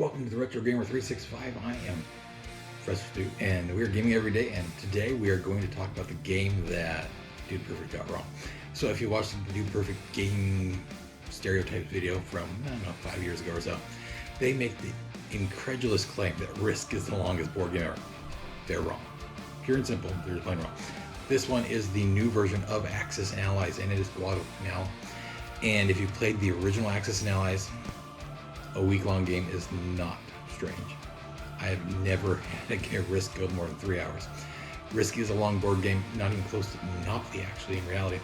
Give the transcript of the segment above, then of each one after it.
Welcome to the Retro Gamer 365. I am Professor Stu, and we are gaming every day. And today we are going to talk about the game that Dude Perfect got wrong. So if you watched the Dude Perfect Game Stereotypes video from, I don't know, 5 years ago or so, they make the incredulous claim that Risk is the longest board game ever. They're wrong. Pure and simple, they're plain wrong. This one is the new version of Axis and Allies, and it is Guadalcanal. And if you played the original Axis and Allies, a week-long game is not strange. I have never had a Risk go more than 3 hours. Risk is a long board game, not even close to Monopoly actually in reality,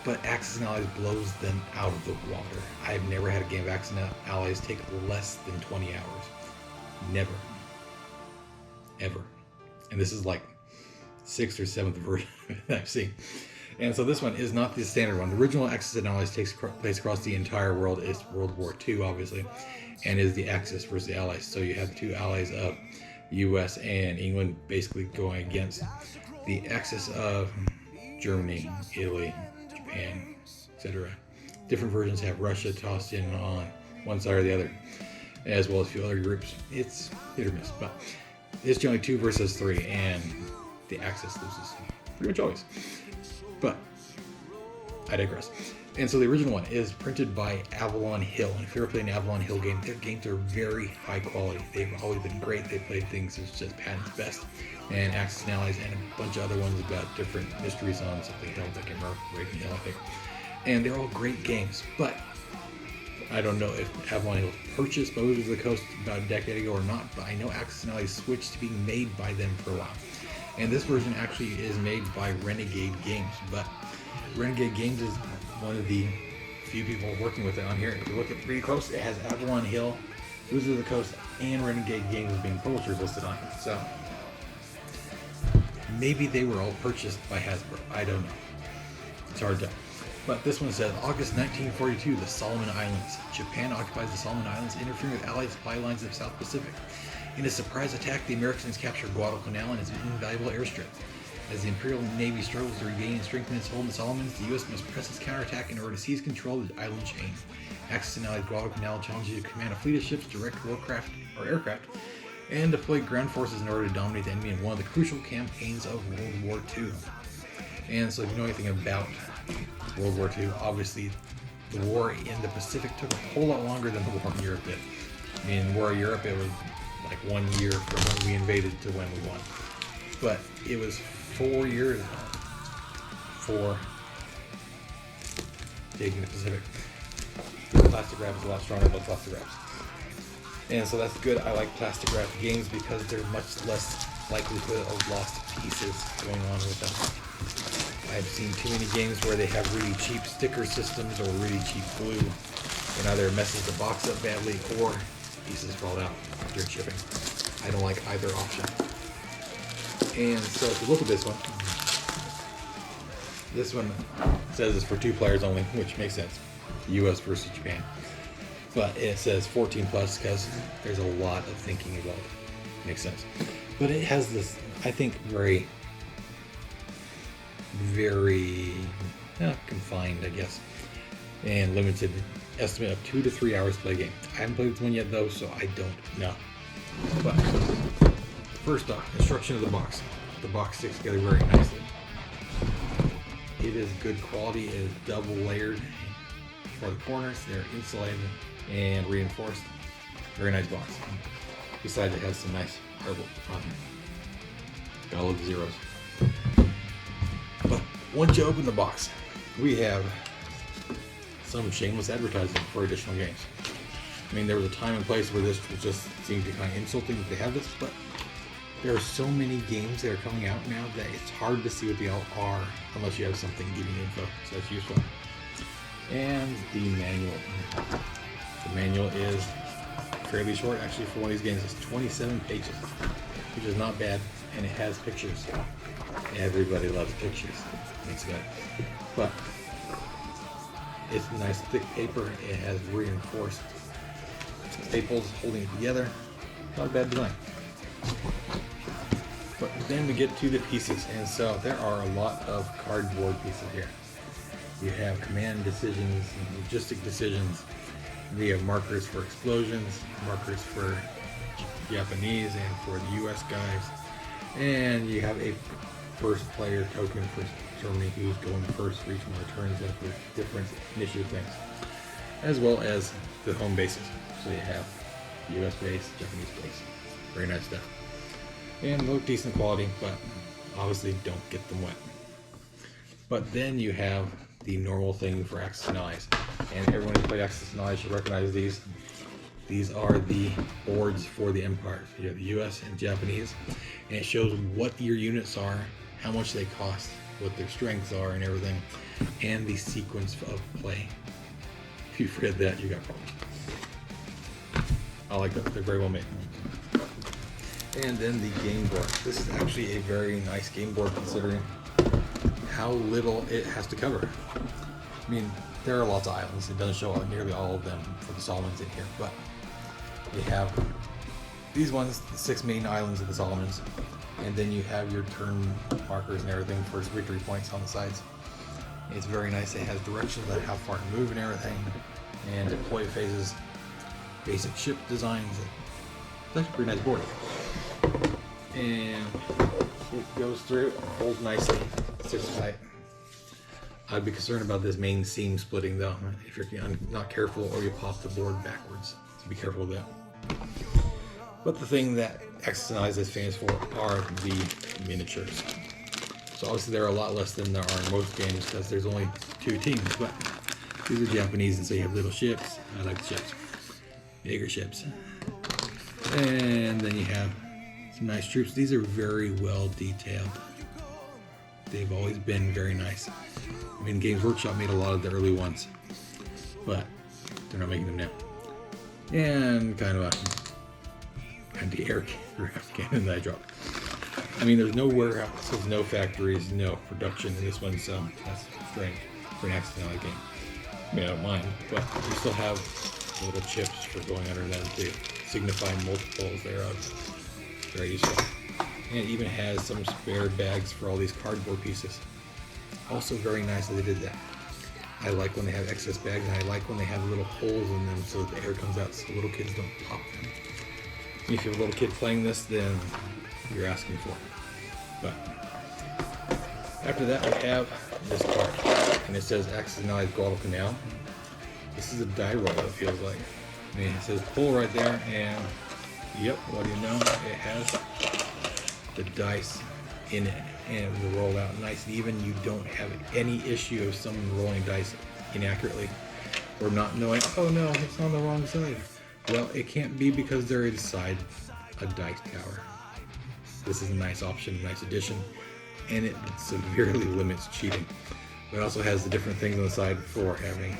but Axis and Allies blows them out of the water. I have never had a game of Axis and Allies take less than 20 hours. Never. Ever. And this is like 6th or 7th version that I've seen. And so this one is not the standard one. The original Axis and Allies takes place across the entire world. It's World War II, obviously, and is the Axis versus the Allies. So you have the two allies of U.S. and England basically going against the Axis of Germany, Italy, Japan, etc. Different versions have Russia tossed in on one side or the other, as well as a few other groups. It's hit or miss, but it's generally 2 versus 3, and the Axis loses pretty much always. But I digress. And so the original one is printed by Avalon Hill. And if you ever played an Avalon Hill game, their games are very high quality. They've always been great. They played things as just Patton's best, and Axis and Allies, and a bunch of other ones about different mysteries on something Hill, I can't remember, Raven Hill, I think. And they're all great games. But I don't know if Avalon Hill purchased by Wizards of the Coast about a decade ago or not, but I know Axis and Allies switched to being made by them for a while. And this version actually is made by Renegade Games, but Renegade Games is one of the few people working with it on here. If you look at it pretty close, it has Avalon Hill, Wizards of the Coast, and Renegade Games as being publishers listed on it. So maybe they were all purchased by Hasbro. I don't know. It's hard to tell. But this one says, August 1942, the Solomon Islands. Japan occupies the Solomon Islands, interfering with Allied supply lines of the South Pacific. In a surprise attack, the Americans capture Guadalcanal and its invaluable airstrip. As the Imperial Navy struggles to regain and strengthen its hold in the Solomons, the U.S. must press its counterattack in order to seize control of the island chain. Axis and Allied Guadalcanal challenge you to command a fleet of ships, direct warcraft or aircraft, and deploy ground forces in order to dominate the enemy in one of the crucial campaigns of World War II. And so if you know anything about World War II, obviously the war in the Pacific took a whole lot longer than the war in Europe did. I mean, in the war in Europe, it was like 1 year from when we invaded to when we won. But it was 4 years for taking the Pacific. The plastic wrap is a lot stronger than plastic wraps. And so that's good. I like plastic wrap games because there's much less likelihood of lost pieces going on with them. I've seen too many games where they have really cheap sticker systems or really cheap glue, and either it messes the box up badly or pieces fall out during shipping. I don't like either option. And so if you look at this one says it's for 2 players only, which makes sense. US versus Japan. But it says 14 plus because there's a lot of thinking involved. Makes sense. But it has this, I think, very confined, I guess, and limited estimate of 2 to 3 hours to play a game. I haven't played this one yet though, so I don't know. But first off, construction of the box. The box sticks together very nicely. It is good quality. It is double layered for the corners. They're insulated and reinforced. Very nice box. Besides, it has some nice artwork on here. Got all the zeros. But once you open the box, we have some shameless advertising for additional games. I mean, there was a time and place where this just seemed to kind of insulting that they have this, but there are so many games that are coming out now that it's hard to see what they all are unless you have something giving you info, so that's useful. And the manual. The manual is fairly short, actually, for one of these games. It's 27 pages, which is not bad, and it has pictures. Everybody loves pictures. It's good. But it's nice thick paper. It has reinforced staples holding it together. Not a bad design. But then we get to the pieces, and so there are a lot of cardboard pieces here. You have command decisions and logistic decisions. We have markers for explosions, markers for Japanese and for the US guys. And you have a first player token for determining who's going first for each one of the turns and for different initiative things, as well as the home bases. So you have US base, Japanese base. Very nice stuff. And look decent quality, but obviously don't get them wet. But then you have the normal thing for Axis and Allies. And everyone who's played Axis and Allies should recognize these. These are the boards for the empires. You have the US and Japanese. And it shows what your units are, how much they cost, what their strengths are and everything, and the sequence of play. If you forget that, you got problems. I like that. They're very well made. And then the game board. This is actually a very nice game board considering how little it has to cover. I mean, there are lots of islands. It doesn't show nearly all of them for the Solomons in here, but you have these ones, the 6 main islands of the Solomons, and then you have your turn markers and everything for victory points on the sides. It's very nice. It has directions on how far to move and everything, and deploy phases, basic ship designs. It's actually a pretty nice board. And it goes through, holds nicely, sits tight. I'd be concerned about this main seam splitting though, if you're not careful, or you pop the board backwards. So be careful of that. But the thing that Axis and Allies is famous for are the miniatures. So obviously there are a lot less than there are in most games because there's only 2 teams, but these are Japanese, and so you have little ships. I like the ships. Bigger ships. And then you have some nice troops. These are very well detailed. They've always been very nice. I mean, Games Workshop made a lot of the early ones, but they're not making them now. And kind of a anti-aircraft cannon that I dropped. I mean, there's no warehouses, no factories, no production in this one, so that's strange for an Axis and Allies game. I mean, I don't mind, but you still have little chips for going under them to signify multiples thereof. Very useful. And it even has some spare bags for all these cardboard pieces. Also very nice that they did that. I like when they have excess bags, and I like when they have little holes in them so that the air comes out so little kids don't pop them. If you have a little kid playing this, then you're asking for it. But after that, we have this card, and it says Axis and Allies Guadalcanal. This is a die roll, it feels like. I mean, it says pull right there, and yep, what do you know? It has the dice in it, and it will roll out nice and even. You don't have any issue of someone rolling dice inaccurately or not knowing, oh no, it's on the wrong side. Well, it can't be because they're inside a dice tower. This is a nice option, a nice addition, and it severely limits cheating. But it also has the different things on the side for having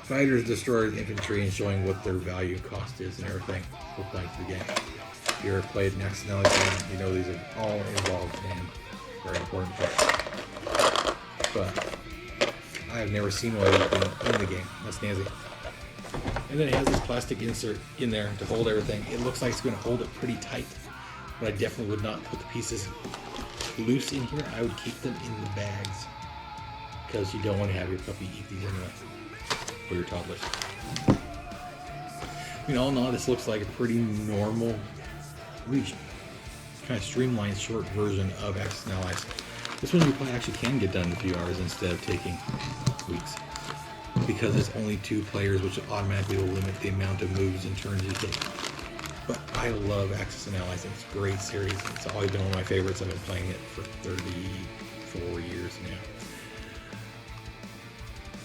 fighters, destroyers, infantry, and showing what their value cost is and everything for playing through the game. If you ever played an Axis and Allies game, you know these are all involved and very important parts. But I have never seen one of these in the game. That's Nancy. And then it has this plastic insert in there to hold everything. It looks like it's going to hold it pretty tight, but I definitely would not put the pieces loose in here. I would keep them in the bags because you don't want to have your puppy eat these anyway, or your toddlers. I mean, all in all, this looks like a pretty normal, really kind of streamlined short version of Axis and Allies. This one you probably actually can get done in a few hours instead of taking weeks, because it's only 2 players, which automatically will limit the amount of moves and turns you take. But I love Axis and Allies. It's a great series. It's always been one of my favorites. I've been playing it for 34 years now,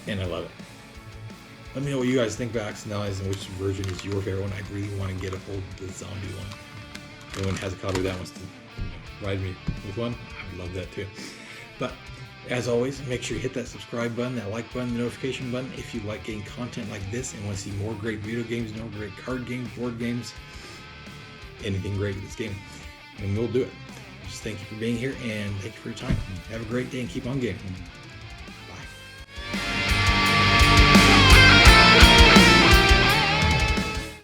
and I love it. Let me know what you guys think about Axis and Allies and which version is your favorite one. I really want to get a hold of the zombie one. If anyone has a copy of that wants to ride me with one, I would love that too. But as always, make sure you hit that subscribe button, that like button, the notification button if you like getting content like this and want to see more great video games, more great card games, board games, anything great with this game, and we'll do it. Just thank you for being here, and thank you for your time. Have a great day and keep on gaming.